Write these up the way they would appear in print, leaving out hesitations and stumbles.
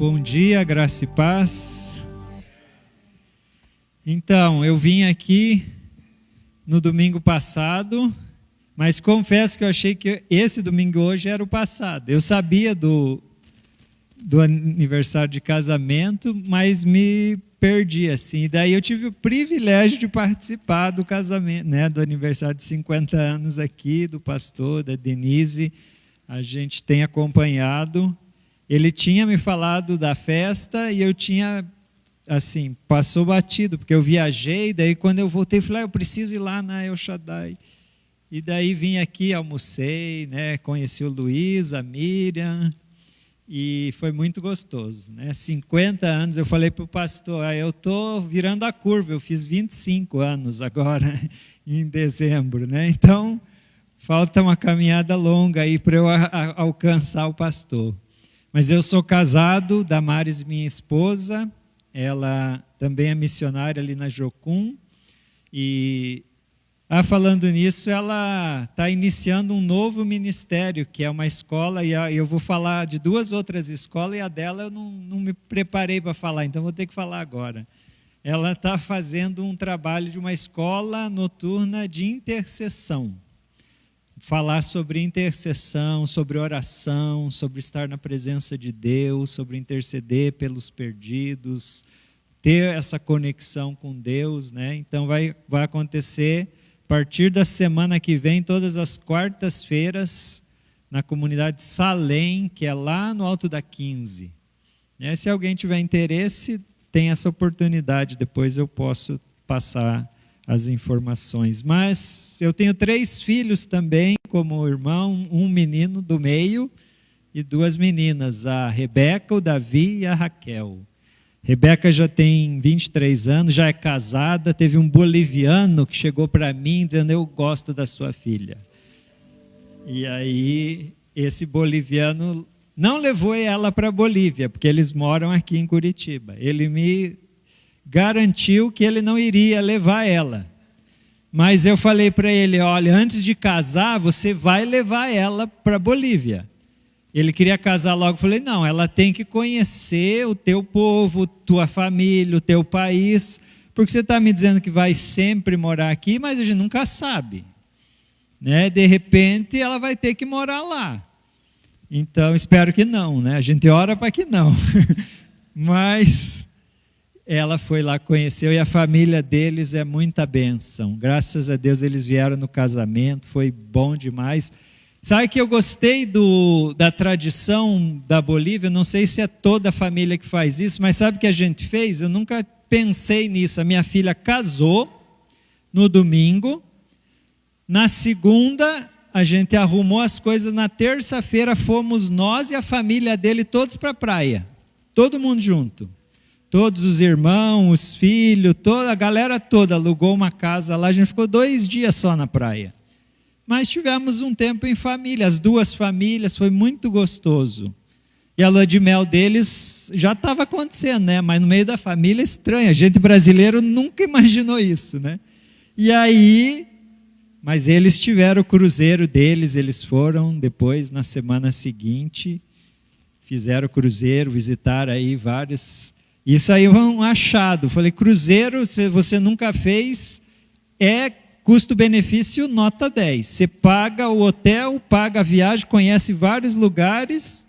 Bom dia, graça e paz. Então, eu vim aqui no domingo passado, mas confesso que eu achei que esse domingo hoje era o passado. Eu sabia do aniversário de casamento, mas me perdi assim. E daí eu tive o privilégio de participar do casamento, né, do aniversário de 50 anos aqui, do pastor, da Denise. A gente tem acompanhado. Ele tinha me falado da festa e eu tinha, assim, passou batido, porque eu viajei, daí quando eu voltei, falei, eu preciso ir lá na El Shaddai. E daí vim aqui, almocei, né, conheci o Luiz, a Miriam, e foi muito gostoso, né? 50 anos, eu falei para o pastor, eu estou virando a curva, eu fiz 25 anos agora, em dezembro, né? Então, falta uma caminhada longa aí para eu alcançar o pastor. Mas eu sou casado, Damares, minha esposa, ela também é missionária ali na Jocum, e falando nisso, ela está iniciando um novo ministério, que é uma escola, e eu vou falar de duas outras escolas, e a dela eu não me preparei para falar, então vou ter que falar agora. Ela está fazendo um trabalho de uma escola noturna de intercessão. Falar sobre intercessão, sobre oração, sobre estar na presença de Deus, sobre interceder pelos perdidos, ter essa conexão com Deus, né? Então vai acontecer a partir da semana que vem, todas as quartas-feiras, na comunidade Salem, que é lá no Alto da 15. Se alguém tiver interesse, tem essa oportunidade, depois eu posso passar as informações. Mas eu tenho 3 filhos também, como irmão, um menino do meio e 2 meninas, a Rebeca, o Davi e a Raquel. Rebeca já tem 23 anos, já é casada, teve um boliviano que chegou para mim dizendo, eu gosto da sua filha. E aí, esse boliviano não levou ela para a Bolívia, porque eles moram aqui em Curitiba. Ele me garantiu que ele não iria levar ela. Mas eu falei para ele, olha, antes de casar, você vai levar ela para a Bolívia. Ele queria casar logo, eu falei, não, ela tem que conhecer o teu povo, tua família, o teu país, porque você está me dizendo que vai sempre morar aqui, mas a gente nunca sabe. Né? De repente, ela vai ter que morar lá. Então, espero que não, né? A gente ora para que não. Mas ela foi lá, conheceu, e a família deles é muita bênção. Graças a Deus eles vieram no casamento, foi bom demais. Sabe que eu gostei da tradição da Bolívia, não sei se é toda a família que faz isso, mas sabe o que a gente fez? Eu nunca pensei nisso. A minha filha casou no domingo, na segunda a gente arrumou as coisas, na terça-feira fomos nós e a família dele todos para a praia, todo mundo junto. Todos os irmãos, os filhos, a galera toda alugou uma casa lá, a gente ficou 2 dias só na praia. Mas tivemos um tempo em família, as 2 famílias, foi muito gostoso. E a lua de mel deles já estava acontecendo, né? Mas no meio da família estranha, a gente brasileiro nunca imaginou isso, né? E aí, mas eles tiveram o cruzeiro deles, eles foram depois, na semana seguinte, fizeram o cruzeiro, visitaram aí vários. Isso aí é um achado. Falei, cruzeiro, se você nunca fez, é custo-benefício nota 10. Você paga o hotel, paga a viagem, conhece vários lugares,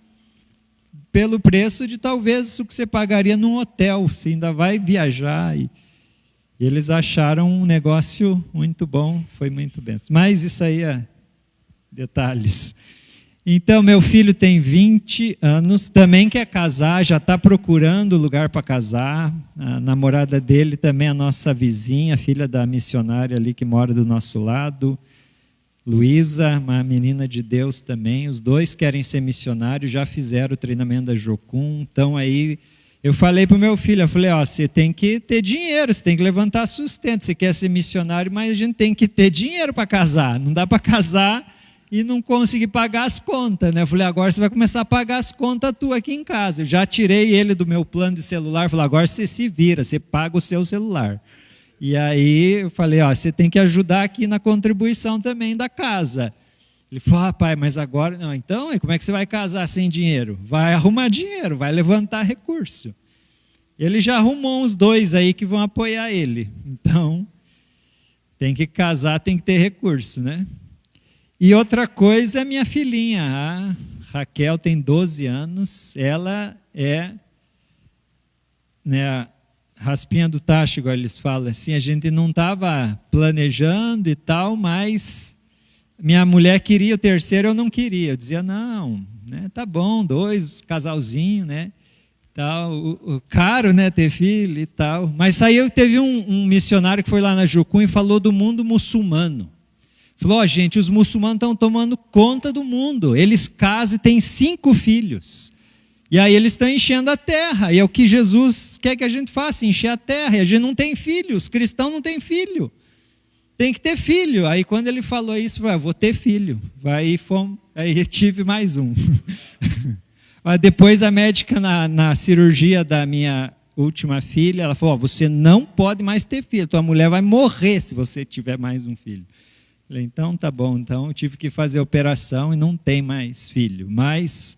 pelo preço de talvez o que você pagaria num hotel. Você ainda vai viajar. E eles acharam um negócio muito bom, foi muito bem. Mas isso aí é detalhes. Então, meu filho tem 20 anos, também quer casar, já está procurando lugar para casar. A namorada dele também, a nossa vizinha, filha da missionária ali que mora do nosso lado. Luísa, uma menina de Deus também. Os 2 querem ser missionários, já fizeram o treinamento da Jocum. Então, aí, eu falei para o meu filho, eu falei, você tem que ter dinheiro, você tem que levantar sustento. Você quer ser missionário, mas a gente tem que ter dinheiro para casar. Não dá para casar e não consegui pagar as contas, né? Eu falei, agora você vai começar a pagar as contas tu aqui em casa. Eu já tirei ele do meu plano de celular, falei, agora você se vira, você paga o seu celular. E aí eu falei, você tem que ajudar aqui na contribuição também da casa. Ele falou, pai, mas agora... Não, então, como é que você vai casar sem dinheiro? Vai arrumar dinheiro, vai levantar recurso. Ele já arrumou uns 2 aí que vão apoiar ele. Então, tem que casar, tem que ter recurso, né? E outra coisa é minha filhinha, a Raquel tem 12 anos, ela é, né, a raspinha do tacho, igual eles falam assim, a gente não estava planejando e tal, mas minha mulher queria o terceiro, eu não queria. Eu dizia, não, né, tá bom, 2, casalzinho, né? Tal, o caro, né, ter filho e tal. Mas aí teve um missionário que foi lá na Jucum e falou do mundo muçulmano. Falou, gente, os muçulmanos estão tomando conta do mundo. Eles casam e têm 5 filhos. E aí eles estão enchendo a terra. E é o que Jesus quer que a gente faça, encher a terra. E a gente não tem filho, os cristãos não têm filho. Tem que ter filho. Aí quando ele falou isso, eu falei, vou ter filho. Aí tive mais um. Depois a médica na cirurgia da minha última filha, ela falou, você não pode mais ter filho, tua mulher vai morrer se você tiver mais um filho. Eu falei, então tá bom, então eu tive que fazer a operação e não tem mais filho, mas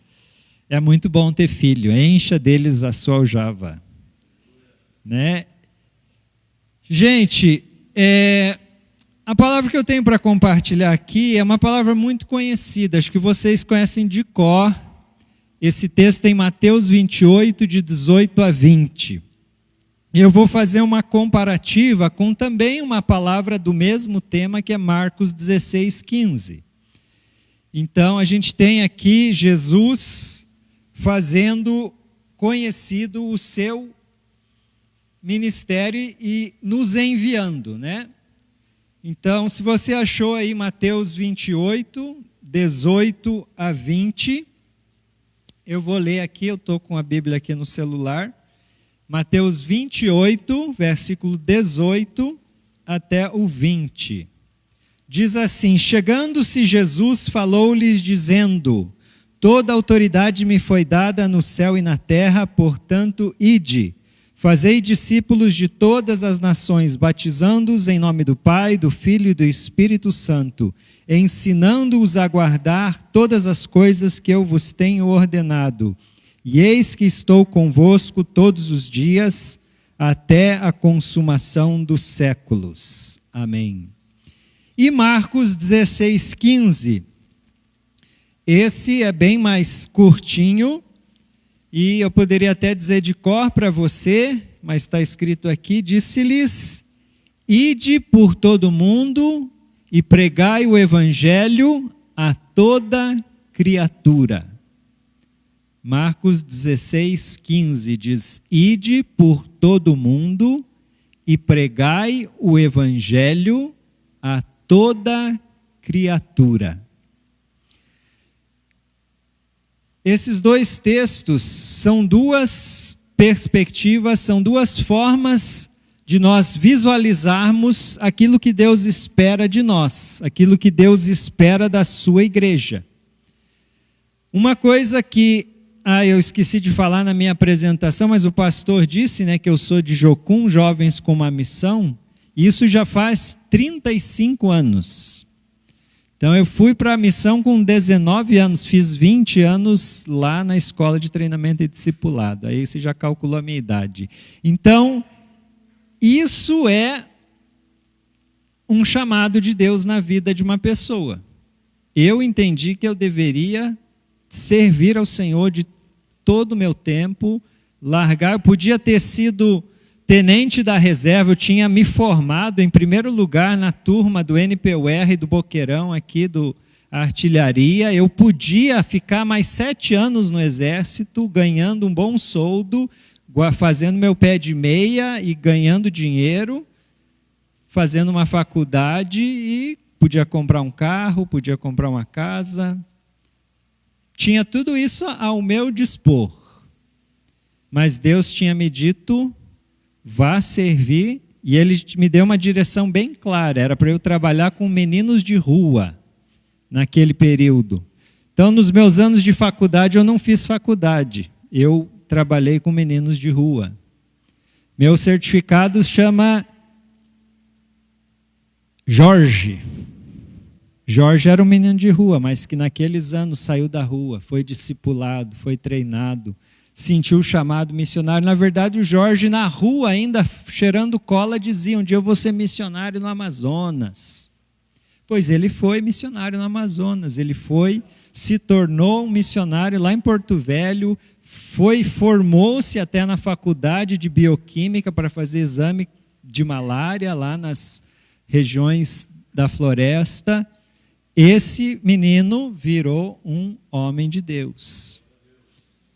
é muito bom ter filho, encha deles a sua aljava. Né? Gente, a palavra que eu tenho para compartilhar aqui é uma palavra muito conhecida, acho que vocês conhecem de cor. Esse texto é em Mateus 28, de 18 a 20. Eu vou fazer uma comparativa com também uma palavra do mesmo tema, que é Marcos 16, 15. Então, a gente tem aqui Jesus fazendo conhecido o seu ministério e nos enviando, né? Então, se você achou aí Mateus 28, 18 a 20... eu vou ler aqui, eu estou com a Bíblia aqui no celular, Mateus 28, versículo 18 até o 20. Diz assim, chegando-se Jesus, falou-lhes dizendo, toda autoridade me foi dada no céu e na terra, portanto, ide, fazei discípulos de todas as nações, batizando-os em nome do Pai, do Filho e do Espírito Santo, ensinando-os a guardar todas as coisas que eu vos tenho ordenado. E eis que estou convosco todos os dias, até a consumação dos séculos. Amém. E Marcos 16, 15. Esse é bem mais curtinho, e eu poderia até dizer de cor para você, mas está escrito aqui, disse-lhes, ide por todo o mundo e pregai o evangelho a toda criatura. Marcos 16, 15 diz, ide por todo o mundo e pregai o evangelho a toda criatura. Esses 2 textos são 2 perspectivas, são 2 formas de nós visualizarmos aquilo que Deus espera de nós, aquilo que Deus espera da sua igreja. Uma coisa que, eu esqueci de falar na minha apresentação, mas o pastor disse, né, que eu sou de Jocum, Jovens com uma Missão, e isso já faz 35 anos. Então eu fui para a missão com 19 anos, fiz 20 anos lá na escola de treinamento e discipulado, aí você já calculou a minha idade. Então, isso é um chamado de Deus na vida de uma pessoa. Eu entendi que eu deveria servir ao Senhor de todo o meu tempo, largar, eu podia ter sido tenente da reserva, eu tinha me formado em primeiro lugar na turma do NPUR do Boqueirão, aqui do artilharia, eu podia ficar mais 7 anos no exército, ganhando um bom soldo, fazendo meu pé de meia e ganhando dinheiro, fazendo uma faculdade e podia comprar um carro, podia comprar uma casa. Tinha tudo isso ao meu dispor. Mas Deus tinha me dito, vá servir, e Ele me deu uma direção bem clara, era para eu trabalhar com meninos de rua, naquele período. Então, nos meus anos de faculdade, eu não fiz faculdade, eu trabalhei com meninos de rua. Meu certificado chama Jorge. Jorge era um menino de rua, mas que naqueles anos saiu da rua, foi discipulado, foi treinado, sentiu o chamado missionário. Na verdade, o Jorge na rua, ainda cheirando cola, dizia: um dia eu vou ser missionário no Amazonas. Pois ele foi missionário no Amazonas, ele se tornou um missionário lá em Porto Velho, formou-se até na faculdade de bioquímica para fazer exame de malária lá nas regiões da floresta. Esse menino virou um homem de Deus.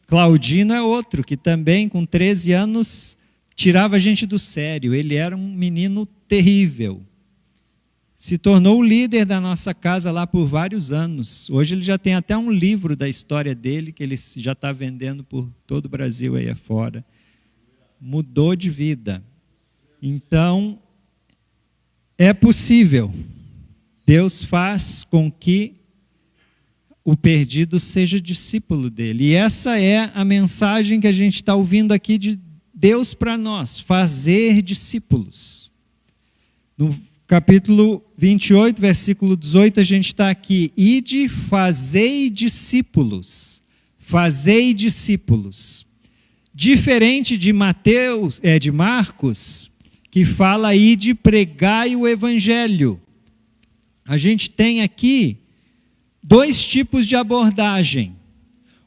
Claudino é outro, que também com 13 anos tirava a gente do sério. Ele era um menino terrível. Se tornou o líder da nossa casa lá por vários anos. Hoje ele já tem até um livro da história dele, que ele já está vendendo por todo o Brasil aí afora. Mudou de vida. Então, é possível. Deus faz com que o perdido seja discípulo dele. E essa é a mensagem que a gente está ouvindo aqui de Deus para nós, fazer discípulos. No capítulo 28, versículo 18, a gente está aqui: ide, fazei discípulos. Fazei discípulos. Diferente de de Marcos, que fala: ide, pregai o evangelho. A gente tem aqui dois tipos de abordagem.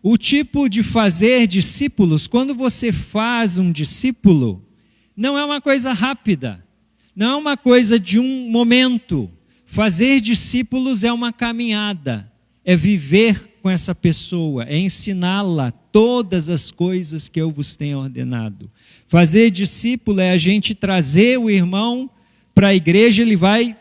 O tipo de fazer discípulos, quando você faz um discípulo, não é uma coisa rápida, não é uma coisa de um momento. Fazer discípulos é uma caminhada, é viver com essa pessoa, é ensiná-la todas as coisas que eu vos tenho ordenado. Fazer discípulo é a gente trazer o irmão para a igreja, ele vai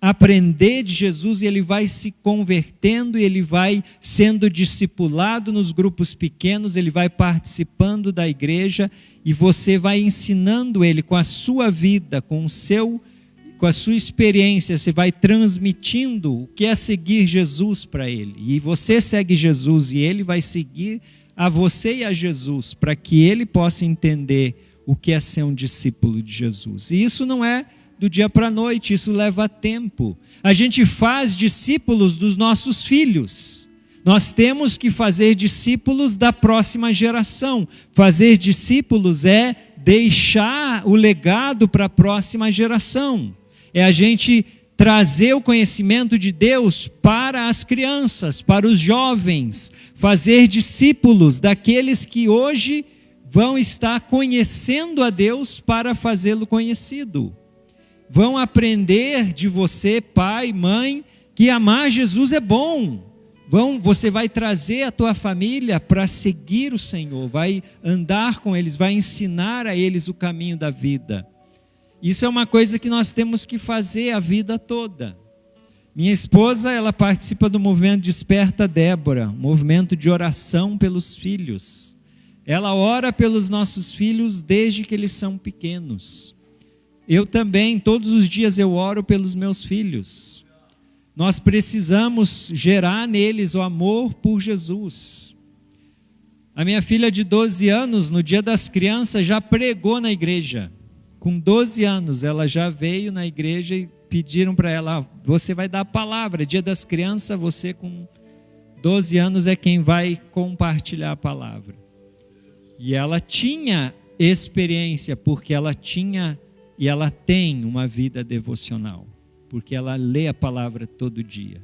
aprender de Jesus e ele vai se convertendo e ele vai sendo discipulado nos grupos pequenos, ele vai participando da igreja e você vai ensinando ele com a sua vida, com a sua experiência, você vai transmitindo o que é seguir Jesus para ele. E você segue Jesus e ele vai seguir a você e a Jesus, para que ele possa entender o que é ser um discípulo de Jesus. E isso não é do dia para a noite, isso leva tempo. A gente faz discípulos dos nossos filhos. Nós temos que fazer discípulos da próxima geração. Fazer discípulos é deixar o legado para a próxima geração. É a gente trazer o conhecimento de Deus para as crianças, para os jovens. Fazer discípulos daqueles que hoje vão estar conhecendo a Deus para fazê-lo conhecido. Vão aprender de você, pai, mãe, que amar Jesus é bom. Você vai trazer a tua família para seguir o Senhor, vai andar com eles, vai ensinar a eles o caminho da vida. Isso é uma coisa que nós temos que fazer a vida toda. Minha esposa, ela participa do movimento Desperta Débora, um movimento de oração pelos filhos. Ela ora pelos nossos filhos desde que eles são pequenos. Eu também, todos os dias eu oro pelos meus filhos. Nós precisamos gerar neles o amor por Jesus. A minha filha de 12 anos, no Dia das Crianças, já pregou na igreja. Com 12 anos, ela já veio na igreja e pediram para ela: você vai dar a palavra, Dia das Crianças, você com 12 anos é quem vai compartilhar a palavra. E ela tinha experiência, porque ela tinha e ela tem uma vida devocional, porque ela lê a palavra todo dia,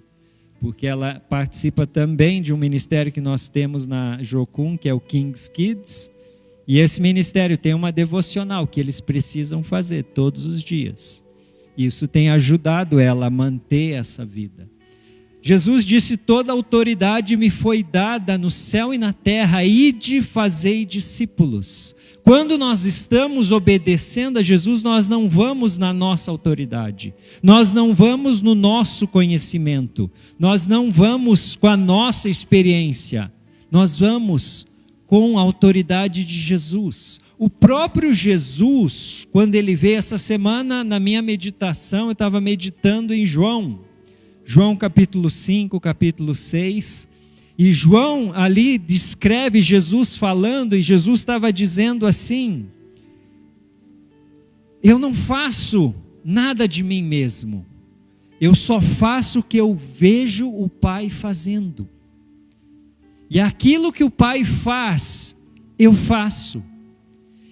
porque ela participa também de um ministério que nós temos na Jocum, que é o King's Kids, e esse ministério tem uma devocional que eles precisam fazer todos os dias. Isso tem ajudado ela a manter essa vida. Jesus disse: toda autoridade me foi dada no céu e na terra, ide fazei discípulos. Quando nós estamos obedecendo a Jesus, nós não vamos na nossa autoridade, nós não vamos no nosso conhecimento, nós não vamos com a nossa experiência, nós vamos com a autoridade de Jesus. O próprio Jesus, quando ele veio essa semana, na minha meditação, eu estava meditando em João capítulo 5, capítulo 6, e João ali descreve Jesus falando, e Jesus estava dizendo assim: eu não faço nada de mim mesmo, Eu só faço o que eu vejo o Pai fazendo. E aquilo que o Pai faz, eu faço.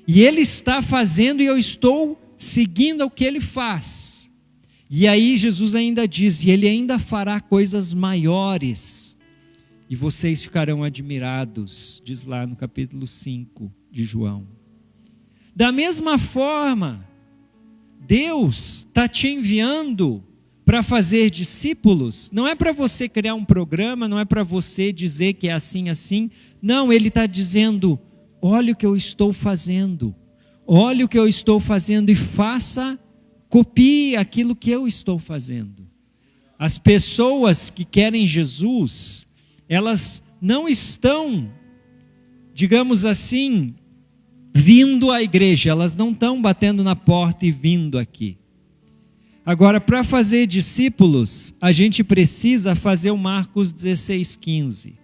E Ele está fazendo e eu estou seguindo o que Ele faz. E aí Jesus ainda diz, e Ele ainda fará coisas maiores, e vocês ficarão admirados, diz lá no capítulo 5 de João. Da mesma forma, Deus está te enviando para fazer discípulos. Não é para você criar um programa, não é para você dizer que é assim, assim. Não, Ele está dizendo, olha o que eu estou fazendo. Olha o que eu estou fazendo e copie aquilo que eu estou fazendo. As pessoas que querem Jesus, elas não estão, digamos assim, vindo à igreja, elas não estão batendo na porta e vindo aqui. Agora, para fazer discípulos, a gente precisa fazer o Marcos 16:15.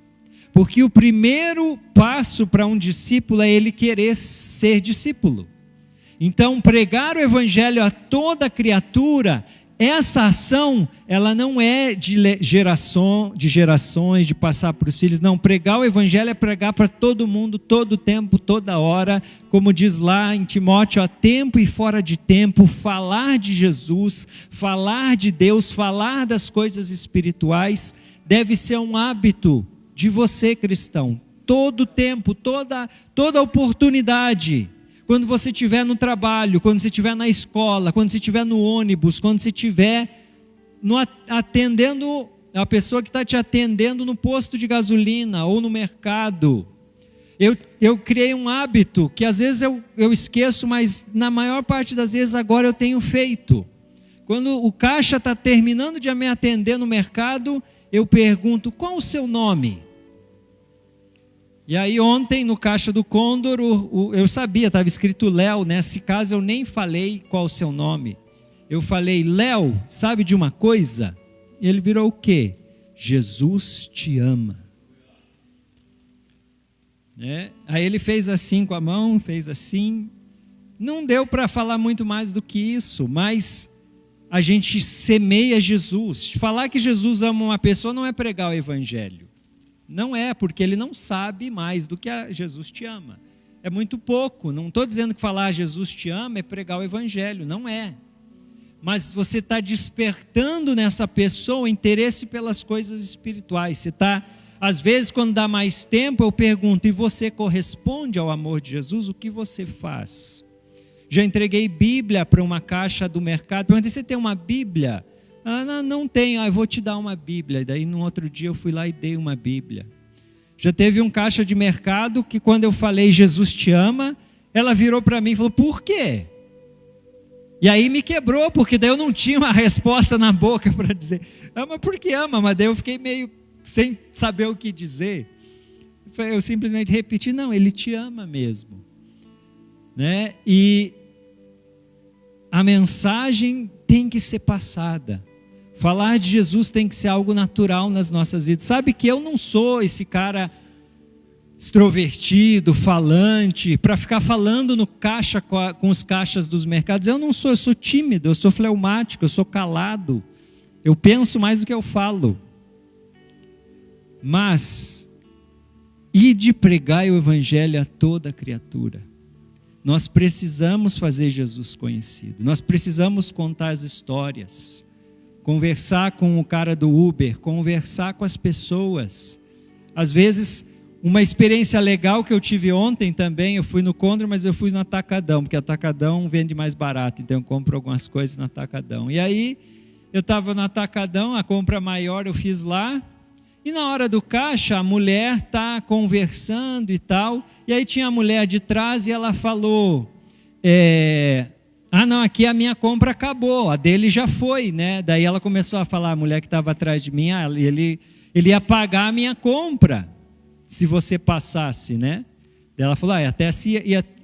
Porque o primeiro passo para um discípulo é ele querer ser discípulo. Então, pregar o evangelho a toda criatura, essa ação, ela não é de gerações, de passar para os filhos. Não, pregar o evangelho é pregar para todo mundo, todo tempo, toda hora. Como diz lá em Timóteo, a tempo e fora de tempo, falar de Jesus, falar de Deus, falar das coisas espirituais, deve ser um hábito de você, cristão. Todo tempo, toda oportunidade. Quando você estiver no trabalho, quando você estiver na escola, quando você estiver no ônibus, quando você estiver atendendo a pessoa que está te atendendo no posto de gasolina ou no mercado. Eu criei um hábito que às vezes eu esqueço, mas na maior parte das vezes agora eu tenho feito. Quando o caixa está terminando de me atender no mercado, eu pergunto, qual o seu nome? E aí ontem no caixa do Condor, eu sabia, estava escrito Léo, nesse caso eu nem falei qual o seu nome. Eu falei, Léo, sabe de uma coisa? E ele virou o quê? Jesus te ama. Aí ele fez assim com a mão, fez assim. Não deu para falar muito mais do que isso, mas a gente semeia Jesus. Falar que Jesus ama uma pessoa não é pregar o evangelho. Não é, porque ele não sabe mais do que Jesus te ama. É muito pouco. Não estou dizendo que falar Jesus te ama é pregar o evangelho. Não é. Mas você está despertando nessa pessoa interesse pelas coisas espirituais. Você está, às vezes, quando dá mais tempo, eu pergunto, e você corresponde ao amor de Jesus? O que você faz? Já entreguei Bíblia para uma caixa do mercado. Perguntei, você tem uma Bíblia? Não tenho, eu vou te dar uma Bíblia. E daí no outro dia eu fui lá e dei uma Bíblia. Já teve um caixa de mercado que quando eu falei Jesus te ama, ela virou para mim e falou, por quê? E aí me quebrou, porque daí eu não tinha uma resposta na boca para dizer, ama porque ama, mas daí eu fiquei meio sem saber o que dizer. Eu simplesmente repeti, não, ele te ama mesmo. E a mensagem tem que ser passada. Falar de Jesus tem que ser algo natural nas nossas vidas. Sabe que eu não sou esse cara extrovertido, falante, para ficar falando no caixa com os caixas dos mercados. Eu sou tímido, eu sou fleumático, eu sou calado. Eu penso mais do que eu falo. Mas, ide pregar o evangelho a toda criatura. Nós precisamos fazer Jesus conhecido. Nós precisamos contar as histórias. Conversar com o cara do Uber, conversar com as pessoas. Às vezes, uma experiência legal que eu tive ontem também, eu fui no Condor, mas eu fui no Atacadão, porque Atacadão vende mais barato, então eu compro algumas coisas no Atacadão. E aí, eu estava no Atacadão, a compra maior eu fiz lá, e na hora do caixa, a mulher está conversando e tal, e aí tinha a mulher de trás e ela falou, não, aqui a minha compra acabou, a dele já foi, né? Daí ela começou a falar, a mulher que estava atrás de mim, ele ia pagar a minha compra, se você passasse, né? Daí ela falou, até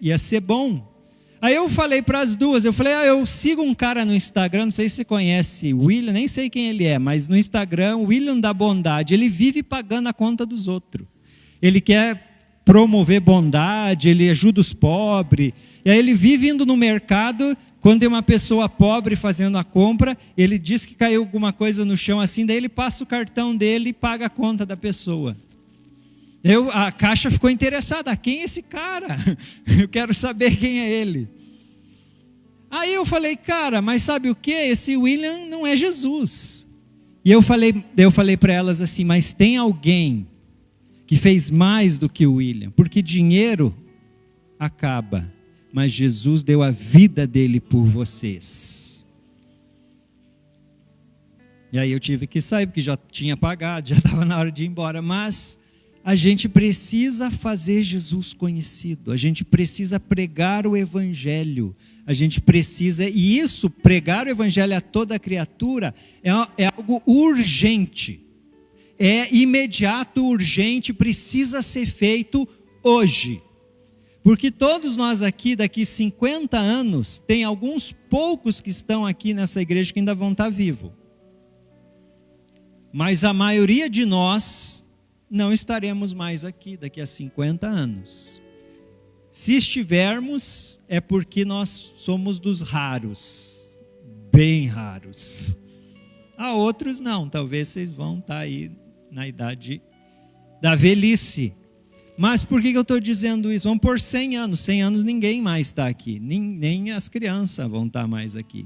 ia ser bom. Aí eu falei para as duas, eu falei, eu sigo um cara no Instagram, não sei se você conhece, William, nem sei quem ele é, mas no Instagram, William da Bondade, ele vive pagando a conta dos outros. Ele quer promover bondade, ele ajuda os pobres, e aí ele vive indo no mercado, quando tem uma pessoa pobre fazendo a compra, ele diz que caiu alguma coisa no chão assim, daí ele passa o cartão dele e paga a conta da pessoa. A caixa ficou interessada, quem é esse cara? Eu quero saber quem é ele. Aí eu falei, cara, mas sabe o que? Esse William não é Jesus. E eu falei para elas assim, mas tem alguém que fez mais do que o William, porque dinheiro acaba, mas Jesus deu a vida dele por vocês. E aí eu tive que sair, porque já tinha pagado, já estava na hora de ir embora, mas a gente precisa fazer Jesus conhecido, a gente precisa pregar o Evangelho, a gente precisa, e isso, pregar o Evangelho a toda criatura, é algo urgente, é imediato, urgente, precisa ser feito hoje, porque todos nós aqui, daqui 50 anos, tem alguns poucos que estão aqui nessa igreja que ainda vão estar vivos, mas a maioria de nós não estaremos mais aqui daqui a 50 anos. Se estivermos, é porque nós somos dos raros, bem raros. Há outros não, talvez vocês vão estar aí na idade da velhice. Mas por que eu estou dizendo isso? Vamos por 100 anos, 100 anos ninguém mais está aqui, nem as crianças vão estar mais aqui.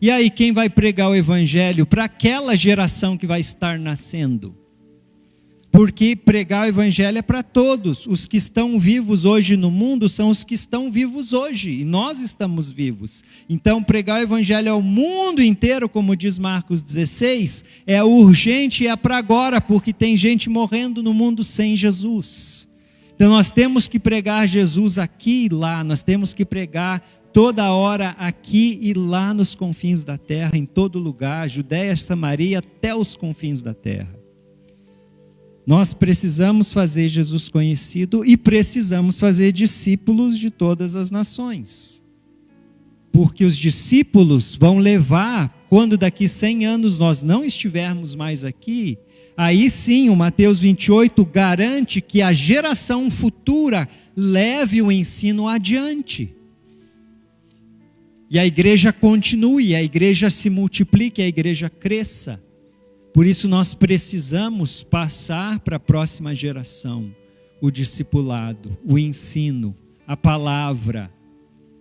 E aí quem vai pregar o Evangelho para aquela geração que vai estar nascendo? Porque pregar o Evangelho é para todos, os que estão vivos hoje no mundo são os que estão vivos hoje, e nós estamos vivos. Então pregar o Evangelho ao mundo inteiro, como diz Marcos 16, é urgente e é para agora, porque tem gente morrendo no mundo sem Jesus. Então nós temos que pregar Jesus aqui e lá, nós temos que pregar toda hora aqui e lá nos confins da terra, em todo lugar, Judeia, Samaria, até os confins da terra. Nós precisamos fazer Jesus conhecido e precisamos fazer discípulos de todas as nações. Porque os discípulos vão levar, quando daqui 100 anos nós não estivermos mais aqui, aí sim o Mateus 28 garante que a geração futura leve o ensino adiante. E a igreja continue, a igreja se multiplique, a igreja cresça. Por isso nós precisamos passar para a próxima geração o discipulado, o ensino, a palavra,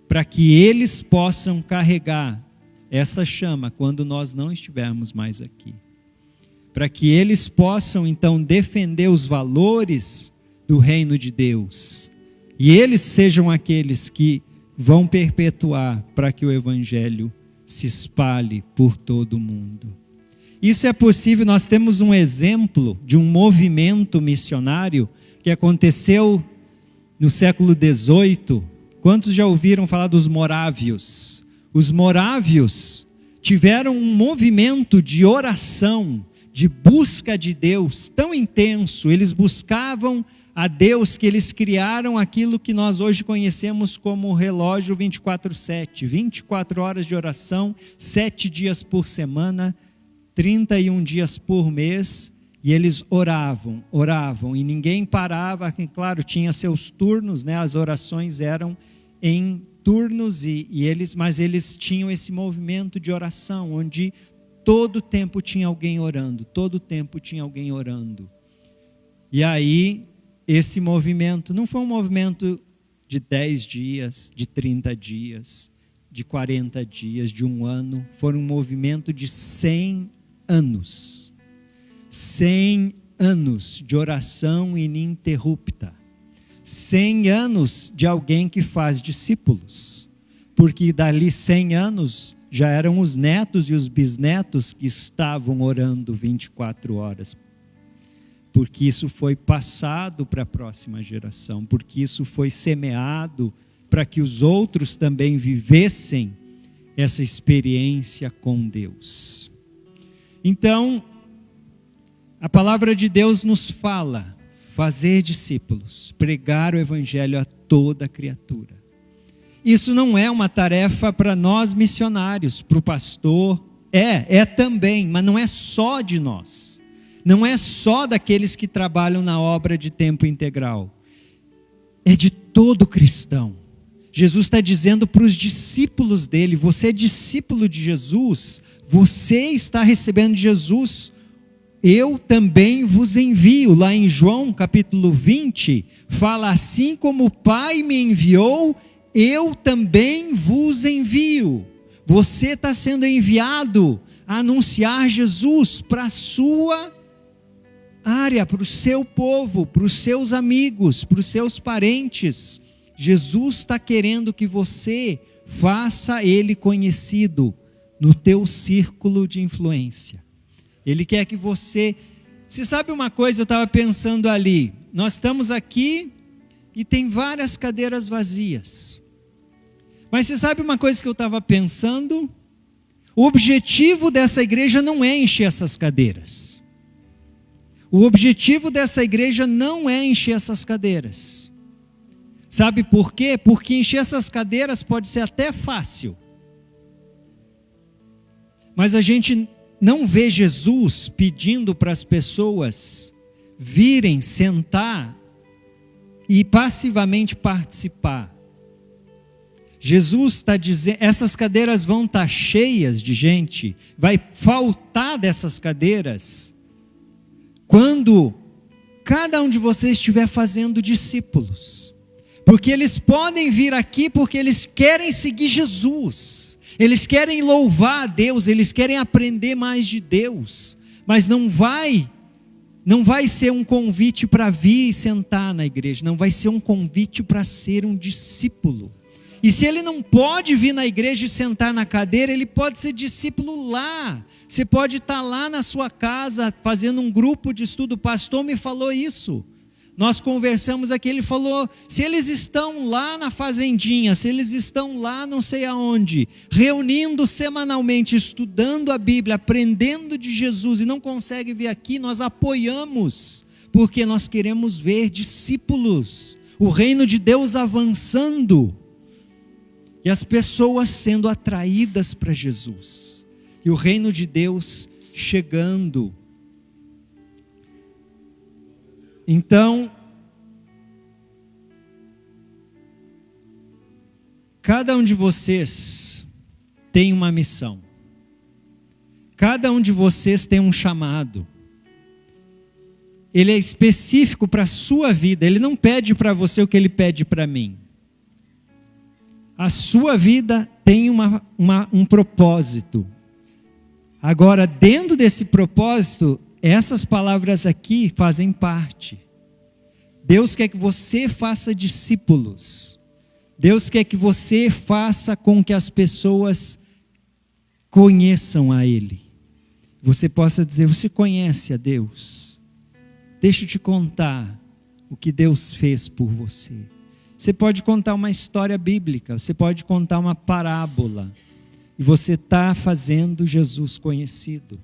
para que eles possam carregar essa chama quando nós não estivermos mais aqui. Para que eles possam então defender os valores do reino de Deus. E eles sejam aqueles que vão perpetuar para que o Evangelho se espalhe por todo o mundo. Isso é possível, nós temos um exemplo de um movimento missionário que aconteceu no século XVIII. Quantos já ouviram falar dos morávios? Os morávios tiveram um movimento de oração, de busca de Deus tão intenso, eles buscavam a Deus que eles criaram aquilo que nós hoje conhecemos como o relógio 24/7, 24 horas de oração, 7 dias por semana, 31 dias por mês, e eles oravam, e ninguém parava, claro, tinha seus turnos, né? As orações eram em turnos, mas eles tinham esse movimento de oração, onde todo tempo tinha alguém orando, E aí, esse movimento, não foi um movimento de 10 dias, de 30 dias, de 40 dias, de um ano, foi um movimento de 100 anos, 100 anos de oração ininterrupta, 100 anos de alguém que faz discípulos, porque dali 100 anos já eram os netos e os bisnetos que estavam orando 24 horas, porque isso foi passado para a próxima geração, porque isso foi semeado para que os outros também vivessem essa experiência com Deus. Então, a palavra de Deus nos fala, fazer discípulos, pregar o Evangelho a toda criatura. Isso não é uma tarefa para nós missionários, para o pastor, é também, mas não é só de nós, não é só daqueles que trabalham na obra de tempo integral, é de todo cristão. Jesus está dizendo para os discípulos dele: você é discípulo de Jesus, você está recebendo de Jesus, eu também vos envio. Lá em João capítulo 20, fala: assim como o Pai me enviou, eu também vos envio. Você está sendo enviado a anunciar Jesus para a sua área, para o seu povo, para os seus amigos, para os seus parentes. Jesus está querendo que você faça Ele conhecido no teu círculo de influência. Ele quer que você... Você sabe uma coisa, eu estava pensando ali, nós estamos aqui e tem várias cadeiras vazias. Mas você sabe uma coisa que eu estava pensando? O objetivo dessa igreja não é encher essas cadeiras. O objetivo dessa igreja não é encher essas cadeiras. Sabe por quê? Porque encher essas cadeiras pode ser até fácil. Mas a gente não vê Jesus pedindo para as pessoas virem, sentar e passivamente participar. Jesus está dizendo, essas cadeiras vão estar cheias de gente, vai faltar dessas cadeiras, quando cada um de vocês estiver fazendo discípulos. Porque eles podem vir aqui porque eles querem seguir Jesus, eles querem louvar a Deus, eles querem aprender mais de Deus, mas não vai ser um convite para vir e sentar na igreja, não vai ser um convite para ser um discípulo. E se ele não pode vir na igreja e sentar na cadeira, ele pode ser discípulo lá. Você pode estar lá na sua casa fazendo um grupo de estudo. O pastor me falou isso. Nós conversamos aqui, ele falou, se eles estão lá na fazendinha, se eles estão lá não sei aonde, reunindo semanalmente, estudando a Bíblia, aprendendo de Jesus e não conseguem vir aqui, nós apoiamos, porque nós queremos ver discípulos, o reino de Deus avançando, e as pessoas sendo atraídas para Jesus, e o reino de Deus chegando. Então, cada um de vocês tem uma missão, cada um de vocês tem um chamado, ele é específico para a sua vida, ele não pede para você o que ele pede para mim. A sua vida tem um propósito. Agora, dentro desse propósito, essas palavras aqui fazem parte. Deus quer que você faça discípulos. Deus quer que você faça com que as pessoas conheçam a Ele. Você possa dizer, você conhece a Deus? Deixa eu te contar o que Deus fez por você. Você pode contar uma história bíblica, você pode contar uma parábola, e você está fazendo Jesus conhecido.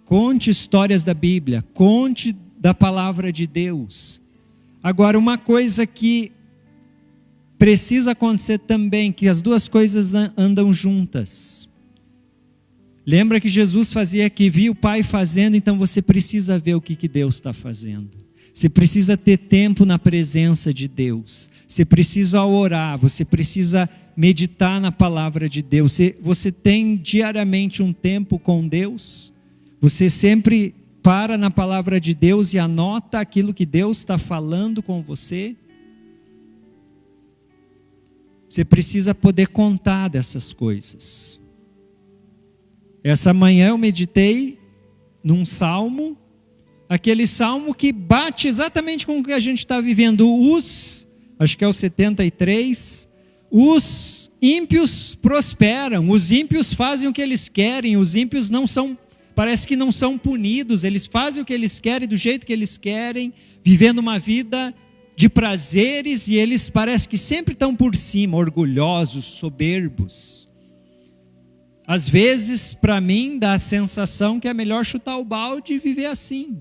Conte histórias da Bíblia, conte da palavra de Deus. Agora, uma coisa que precisa acontecer também, que as duas coisas andam juntas. Lembra que Jesus fazia que via o Pai fazendo, então você precisa ver o que Deus está fazendo. Você precisa ter tempo na presença de Deus. Você precisa orar, você precisa meditar na palavra de Deus. Você tem diariamente um tempo com Deus? Você sempre para na palavra de Deus e anota aquilo que Deus está falando com você? Você precisa poder contar dessas coisas. Essa manhã eu meditei num salmo, aquele salmo que bate exatamente com o que a gente está vivendo. Acho que é o 73, os ímpios prosperam, os ímpios fazem o que eles querem, os ímpios parece que não são punidos, eles fazem o que eles querem, do jeito que eles querem, vivendo uma vida de prazeres, e eles parece que sempre estão por cima, orgulhosos, soberbos. Às vezes, para mim, dá a sensação que é melhor chutar o balde e viver assim.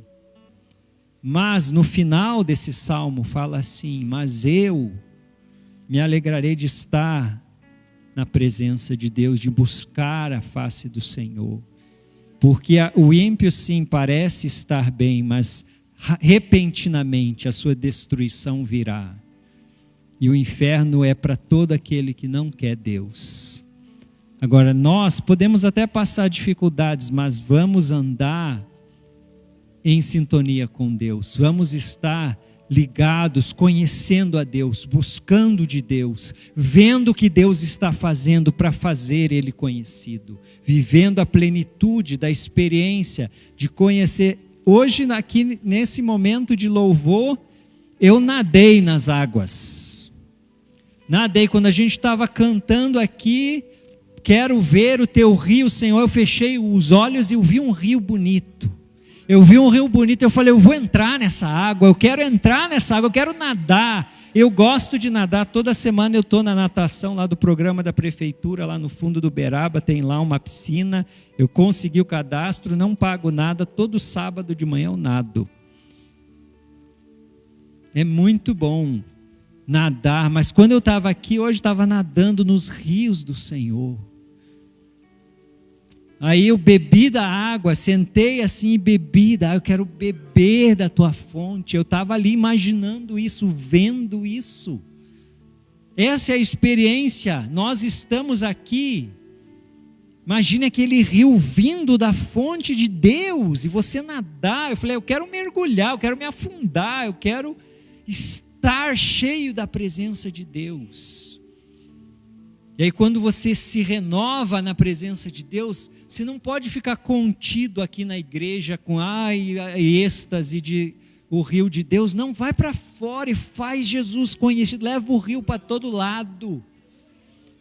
Mas no final desse salmo fala assim, mas eu me alegrarei de estar na presença de Deus, de buscar a face do Senhor. Porque o ímpio sim parece estar bem, mas repentinamente a sua destruição virá. E o inferno é para todo aquele que não quer Deus. Agora, nós podemos até passar dificuldades, mas vamos andar em sintonia com Deus. Vamos estar ligados, conhecendo a Deus, buscando de Deus, vendo o que Deus está fazendo para fazer Ele conhecido, vivendo a plenitude da experiência de conhecer. Hoje, aqui nesse momento de louvor, eu nadei nas águas. Nadei, quando a gente estava cantando aqui, quero ver o teu rio, Senhor, eu fechei os olhos e eu vi um rio bonito. Eu vi um rio bonito, eu falei, eu vou entrar nessa água, eu quero entrar nessa água, eu quero nadar. Eu gosto de nadar, toda semana eu estou na natação lá do programa da prefeitura, lá no fundo do Uberaba, tem lá uma piscina, eu consegui o cadastro, não pago nada, todo sábado de manhã eu nado. É muito bom nadar, mas quando eu estava aqui, hoje estava nadando nos rios do Senhor. Aí eu bebi da água, sentei assim e bebi da água, eu quero beber da tua fonte. Eu estava ali imaginando isso, vendo isso. Essa é a experiência, nós estamos aqui. Imagine aquele rio vindo da fonte de Deus e você nadar. Eu falei, eu quero mergulhar, eu quero me afundar, eu quero estar cheio da presença de Deus. E aí quando você se renova na presença de Deus, você não pode ficar contido aqui na igreja com êxtase de o rio de Deus. Não, vai para fora e faz Jesus conhecido, leva o rio para todo lado.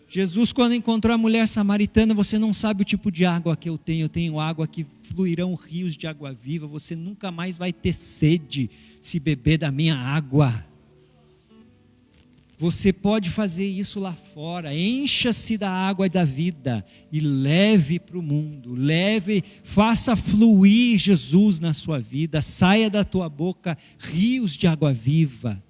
Jesus, quando encontrou a mulher samaritana, você não sabe o tipo de água que eu tenho água que fluirão rios de água viva, você nunca mais vai ter sede se beber da minha água. Você pode fazer isso lá fora, encha-se da água da vida e leve para o mundo, faça fluir Jesus na sua vida, saia da tua boca rios de água viva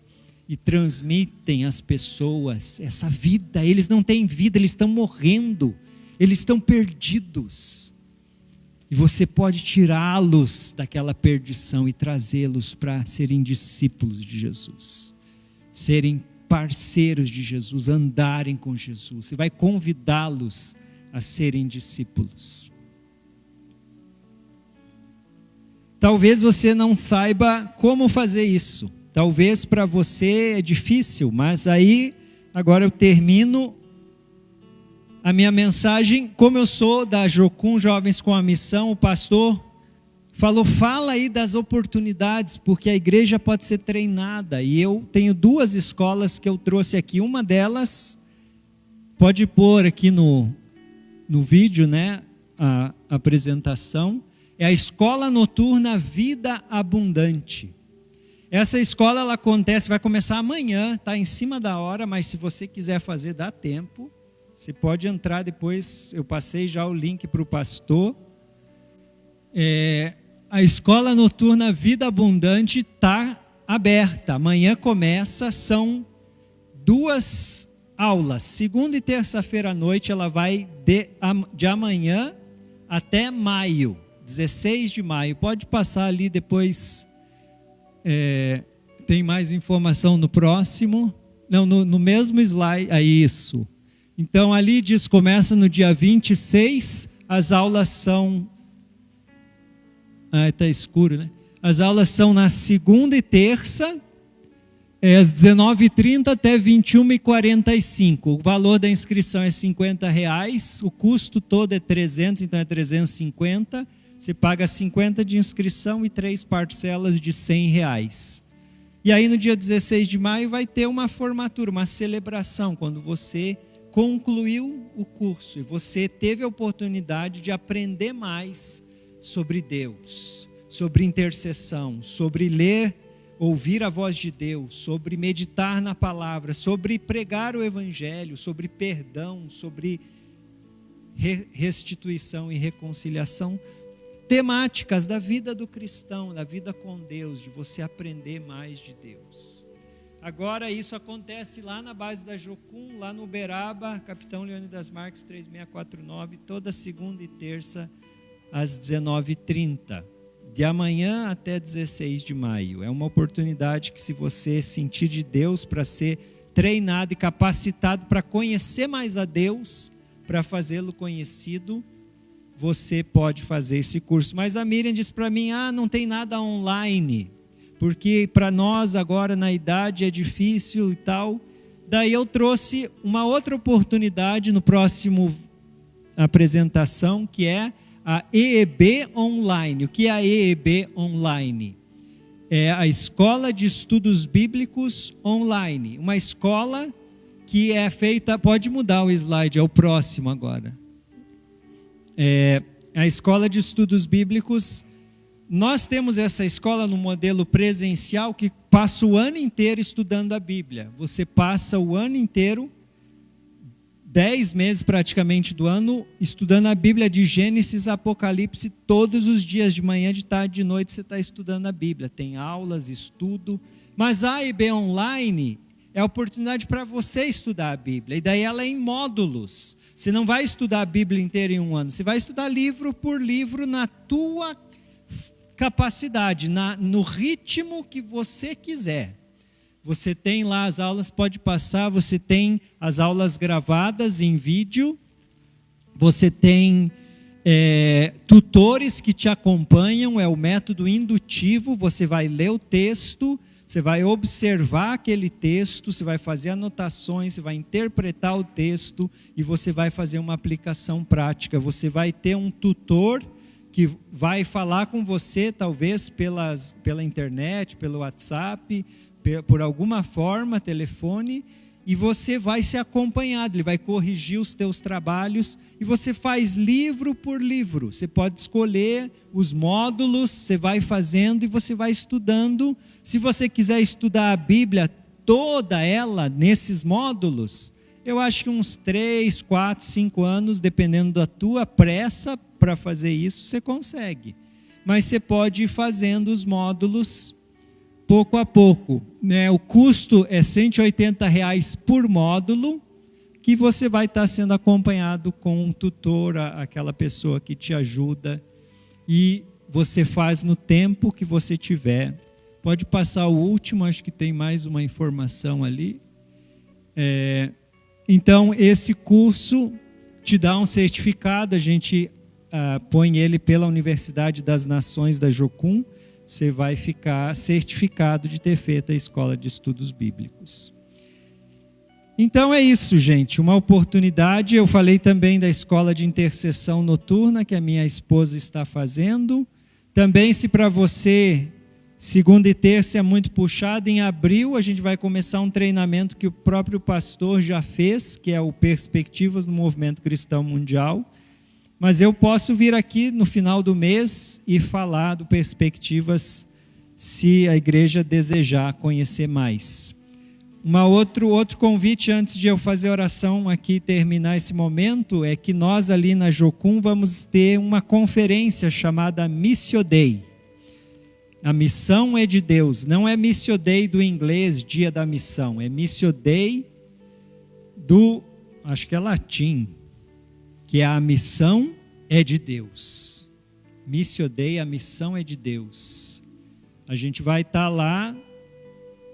e transmitem às pessoas essa vida. Eles não têm vida, eles estão morrendo, eles estão perdidos. E você pode tirá-los daquela perdição e trazê-los para serem discípulos de Jesus, serem parceiros de Jesus, andarem com Jesus. Você vai convidá-los a serem discípulos. Talvez você não saiba como fazer isso. Talvez para você é difícil, mas aí, agora eu termino a minha mensagem. Como eu sou da Jocum Jovens com a Missão, o pastor falou, fala aí das oportunidades, porque a igreja pode ser treinada, e eu tenho 2 escolas que eu trouxe aqui. Uma delas, pode pôr aqui no vídeo, né, a apresentação, é a Escola Noturna Vida Abundante. Essa escola, ela acontece, vai começar amanhã, está em cima da hora, mas se você quiser fazer, dá tempo, você pode entrar depois, eu passei já o link para o pastor. A Escola Noturna Vida Abundante está aberta, amanhã começa, são 2 aulas, segunda e terça-feira à noite, ela vai de amanhã até maio, 16 de maio, pode passar ali depois, tem mais informação no próximo, não, no mesmo slide, isso, então ali diz, começa no dia 26, as aulas são, está escuro, né? As aulas são na segunda e terça, às 19h30 até 21h45. O valor da inscrição é R$50, o custo todo é 300, então é 350. Você paga 50 de inscrição e 3 parcelas de R$100. E aí no dia 16 de maio vai ter uma formatura, uma celebração, quando você concluiu o curso e você teve a oportunidade de aprender mais sobre Deus, sobre intercessão, sobre ler, ouvir a voz de Deus, sobre meditar na palavra, sobre pregar o evangelho, sobre perdão, sobre restituição e reconciliação, temáticas da vida do cristão, da vida com Deus, de você aprender mais de Deus. Agora isso acontece lá na base da Jocum, lá no Uberaba, Capitão Leônidas Marques 3649, toda segunda e terça às 19h30, de amanhã até 16 de maio. É uma oportunidade que, se você sentir de Deus para ser treinado e capacitado para conhecer mais a Deus, para fazê-lo conhecido, você pode fazer esse curso. Mas a Miriam disse para mim, não tem nada online, porque para nós agora na idade é difícil e tal. Daí eu trouxe uma outra oportunidade no próximo apresentação, que é a EEB Online. O que é a EEB Online? É a Escola de Estudos Bíblicos Online. Uma escola que é feita... Pode mudar o slide, é o próximo agora. A Escola de Estudos Bíblicos... Nós temos essa escola no modelo presencial que passa o ano inteiro estudando a Bíblia. Você passa o ano inteiro, 10 meses praticamente do ano, estudando a Bíblia de Gênesis a Apocalipse, todos os dias, de manhã, de tarde, de noite, você está estudando a Bíblia. Tem aulas, estudo. Mas a EB Online é a oportunidade para você estudar a Bíblia. E daí ela é em módulos. Você não vai estudar a Bíblia inteira em um ano. Você vai estudar livro por livro na tua capacidade, no ritmo que você quiser. Você tem lá as aulas, pode passar, você tem as aulas gravadas em vídeo, você tem tutores que te acompanham, é o método indutivo, você vai ler o texto, você vai observar aquele texto, você vai fazer anotações, você vai interpretar o texto e você vai fazer uma aplicação prática. Você vai ter um tutor que vai falar com você, talvez pela internet, pelo WhatsApp, por alguma forma, telefone, e você vai ser acompanhado, ele vai corrigir os teus trabalhos, e você faz livro por livro. Você pode escolher os módulos, você vai fazendo e você vai estudando. Se você quiser estudar a Bíblia, toda ela, nesses módulos, eu acho que uns 3, 4, 5 anos, dependendo da tua pressa para fazer isso, você consegue. Mas você pode ir fazendo os módulos pouco a pouco, né? O custo é R$180 por módulo, que você vai estar sendo acompanhado com um tutor, aquela pessoa que te ajuda, e você faz no tempo que você tiver. Pode passar o último, acho que tem mais uma informação ali. Então, esse curso te dá um certificado, a gente põe ele pela Universidade das Nações da Jocum, você vai ficar certificado de ter feito a Escola de Estudos Bíblicos. Então é isso, gente, uma oportunidade. Eu falei também da Escola de Intercessão Noturna, que a minha esposa está fazendo. Também, se para você, segunda e terça é muito puxado, em abril a gente vai começar um treinamento que o próprio pastor já fez, que é o Perspectivas no Movimento Cristão Mundial. Mas eu posso vir aqui no final do mês e falar do Perspectivas, se a igreja desejar conhecer mais. Outro convite, antes de eu fazer a oração aqui e terminar esse momento, é que nós ali na Jocum vamos ter uma conferência chamada Missio Dei. A missão é de Deus, não é Missio Dei do inglês, dia da missão, é Missio Dei acho que é latim, que a missão é de Deus. Missio Dei, a missão é de Deus. A gente vai estar lá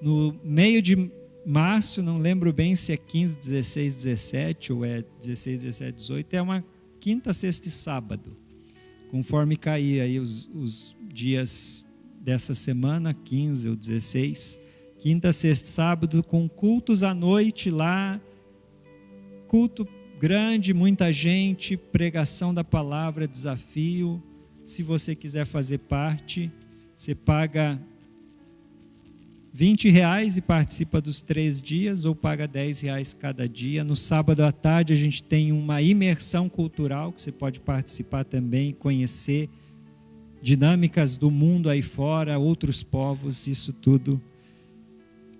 no meio de março, não lembro bem se é 15, 16, 17 ou é 16, 17, 18, é uma quinta, sexta e sábado, conforme cair aí os dias dessa semana, 15 ou 16, quinta, sexta e sábado, com cultos à noite lá, culto grande, muita gente, pregação da palavra, desafio. Se você quiser fazer parte, você paga R$20 e participa dos 3 dias, ou paga R$10 cada dia. No sábado à tarde a gente tem uma imersão cultural, que você pode participar também, conhecer dinâmicas do mundo aí fora, outros povos, isso tudo,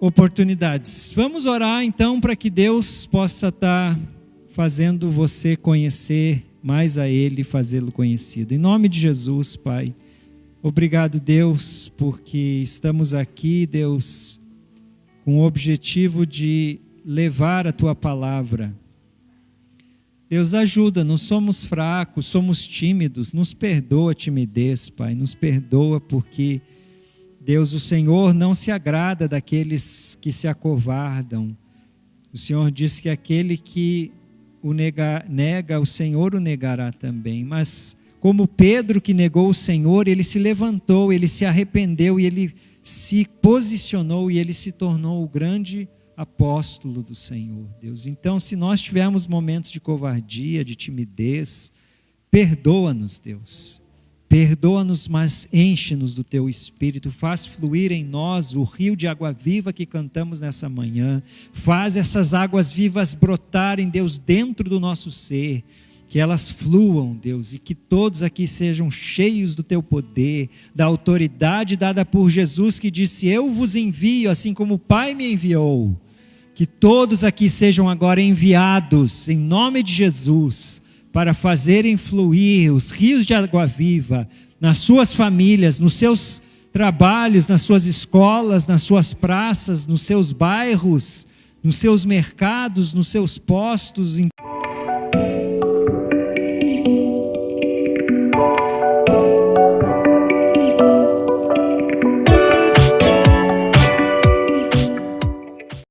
oportunidades. Vamos orar então para que Deus possa estar fazendo você conhecer mais a Ele e fazê-lo conhecido. Em nome de Jesus, Pai, obrigado, Deus, porque estamos aqui, Deus, com o objetivo de levar a Tua palavra. Deus, ajuda, nós somos fracos, somos tímidos, nos perdoa a timidez, Pai, nos perdoa porque, Deus, o Senhor não se agrada daqueles que se acovardam. O Senhor diz que aquele que nega o Senhor o negará também. Mas como Pedro que negou o Senhor, ele se levantou, ele se arrependeu e ele se posicionou e ele se tornou o grande apóstolo do Senhor, Deus. Então, se nós tivermos momentos de covardia, de timidez, perdoa-nos, Deus. Perdoa-nos, mas enche-nos do Teu Espírito, faz fluir em nós o rio de água viva que cantamos nessa manhã, faz essas águas vivas brotarem, Deus, dentro do nosso ser, que elas fluam, Deus, e que todos aqui sejam cheios do Teu poder, da autoridade dada por Jesus, que disse: eu vos envio, assim como o Pai me enviou. Que todos aqui sejam agora enviados, em nome de Jesus, para fazerem fluir os rios de água viva nas suas famílias, nos seus trabalhos, nas suas escolas, nas suas praças, nos seus bairros, nos seus mercados, nos seus postos.